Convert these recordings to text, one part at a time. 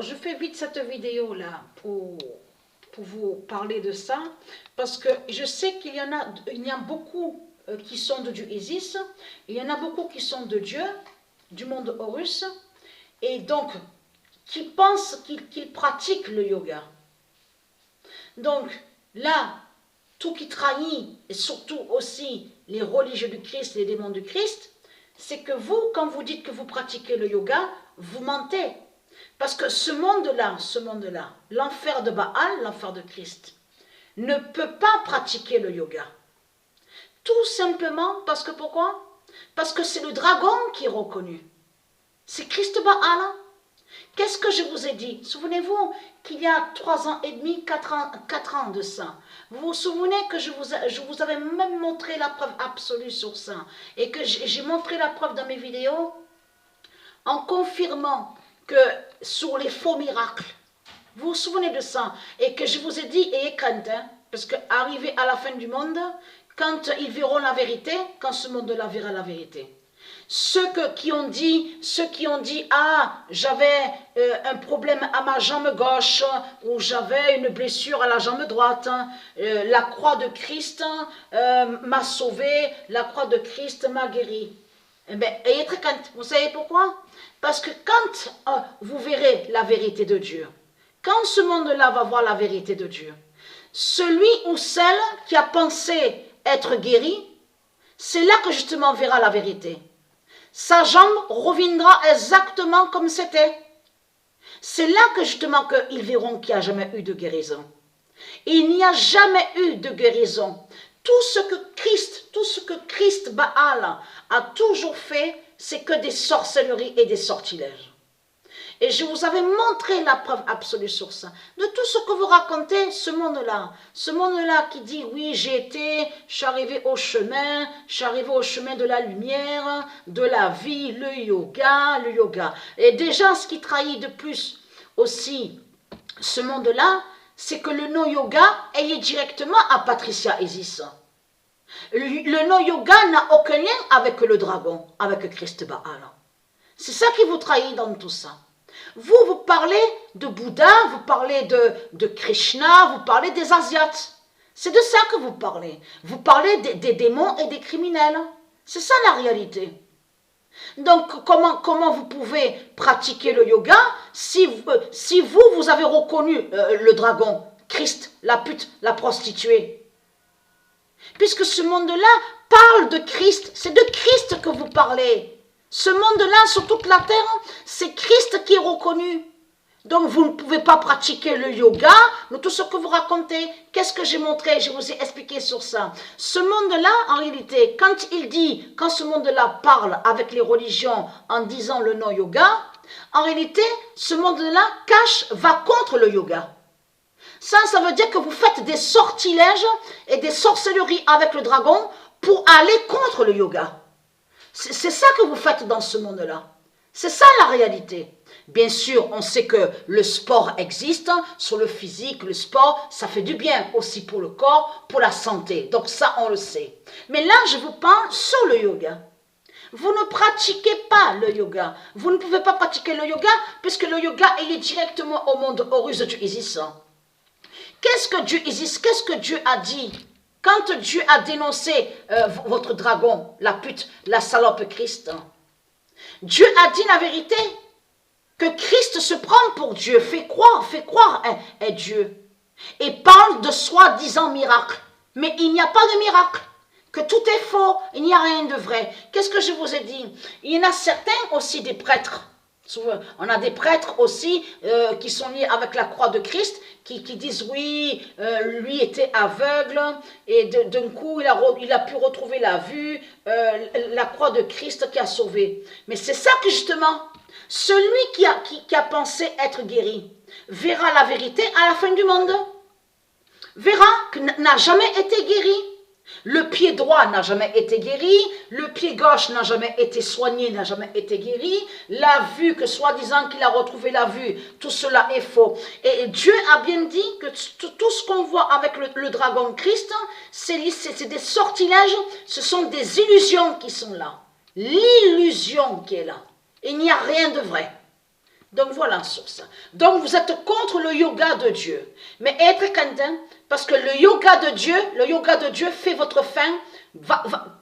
Je fais vite cette vidéo là pour vous parler de ça, parce que je sais qu'il y a beaucoup qui sont de Dieu Isis, il y en a beaucoup qui sont de Dieu, du monde Horus, et donc qui pensent qu'ils pratiquent le yoga. Donc là, tout qui trahit, et surtout aussi les religieux du Christ, les démons du Christ, c'est que vous, quand vous dites que vous pratiquez le yoga, vous mentez. Parce que ce monde-là, l'enfer de Baal, l'enfer de Christ, ne peut pas pratiquer le yoga. Tout simplement parce que pourquoi? Parce que c'est le dragon qui est reconnu. C'est Christ Baal. Qu'est-ce que je vous ai dit? Souvenez-vous qu'il y a 3 ans et demi, 4 ans de ça. Vous vous souvenez que je vous avais même montré la preuve absolue sur ça. Et que j'ai montré la preuve dans mes vidéos en confirmant que sur les faux miracles, vous vous souvenez de ça, et que je vous ai dit, ayez crainte, parce qu'arrivé à la fin du monde, quand ils verront la vérité, quand ce monde-là verra la vérité, ceux qui ont dit, ah, j'avais un problème à ma jambe gauche, ou j'avais une blessure à la jambe droite, la croix de Christ m'a sauvé, la croix de Christ m'a guéri. Eh bien, ayez très crainte. Vous savez pourquoi? Parce que quand vous verrez la vérité de Dieu, quand ce monde-là va voir la vérité de Dieu, celui ou celle qui a pensé être guéri, c'est là que justement verra la vérité. Sa jambe reviendra exactement comme c'était. C'est là que justement qu'ils verront qu'il n'y a jamais eu de guérison. Il n'y a jamais eu de guérison. Tout ce que Christ Baal a toujours fait, c'est que des sorcelleries et des sortilèges. Et je vous avais montré la preuve absolue sur ça. De tout ce que vous racontez, ce monde-là qui dit, oui, je suis arrivé au chemin de la lumière, de la vie, le yoga. Et déjà, ce qui trahit de plus aussi ce monde-là, c'est que le no-yoga est lié directement à Patricia Isis. Le no-yoga n'a aucun lien avec le dragon, avec Christ Baal. C'est ça qui vous trahit dans tout ça. Vous parlez de Bouddha, vous parlez de Krishna, vous parlez des Asiates. C'est de ça que vous parlez. Vous parlez des démons et des criminels. C'est ça la réalité. Donc, comment vous pouvez pratiquer le yoga si vous avez reconnu le dragon, Christ, la pute, la prostituée? Puisque ce monde-là parle de Christ, c'est de Christ que vous parlez. Ce monde-là, sur toute la terre, c'est Christ qui est reconnu. Donc, vous ne pouvez pas pratiquer le yoga, mais tout ce que vous racontez, qu'est-ce que j'ai montré? Je vous ai expliqué sur ça. Ce monde-là, en réalité, quand ce monde-là parle avec les religions en disant le non-yoga, en réalité, ce monde-là va contre le yoga. Ça veut dire que vous faites des sortilèges et des sorcelleries avec le dragon pour aller contre le yoga. C'est ça que vous faites dans ce monde-là. C'est ça la réalité. Bien sûr, on sait que le sport existe, sur le physique, le sport, ça fait du bien aussi pour le corps, pour la santé. Donc ça, on le sait. Mais là, je vous parle sur le yoga. Vous ne pratiquez pas le yoga. Vous ne pouvez pas pratiquer le yoga, puisque le yoga est lié directement au monde Horus de Dieu Isis. Qu'est-ce que Dieu a dit? Quand Dieu a dénoncé votre dragon, la pute, la salope Christ, Dieu a dit la vérité, que Christ se prend pour Dieu, fait croire est Dieu, et parle de soi-disant miracle. Mais il n'y a pas de miracle, que tout est faux, il n'y a rien de vrai. Qu'est-ce que je vous ai dit? Il y en a certains aussi des prêtres. On a des prêtres aussi qui sont liés avec la croix de Christ, qui disent oui, lui était aveugle et d'un coup il a pu retrouver la vue, la croix de Christ qui a sauvé. Mais c'est ça que justement, celui qui a pensé être guéri verra la vérité à la fin du monde, verra qu'il n'a jamais été guéri. Le pied droit n'a jamais été guéri, le pied gauche n'a jamais été soigné, n'a jamais été guéri, la vue, que soi-disant qu'il a retrouvé la vue, tout cela est faux. Et Dieu a bien dit que tout ce qu'on voit avec le dragon Christ, c'est des sortilèges, ce sont des illusions qui sont là. L'illusion qui est là. Il n'y a rien de vrai. Donc voilà une source. Donc vous êtes contre le yoga de Dieu. Mais être candidat, parce que le yoga de Dieu fait votre fin,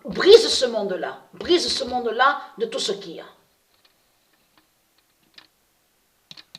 brise ce monde-là de tout ce qu'il y a.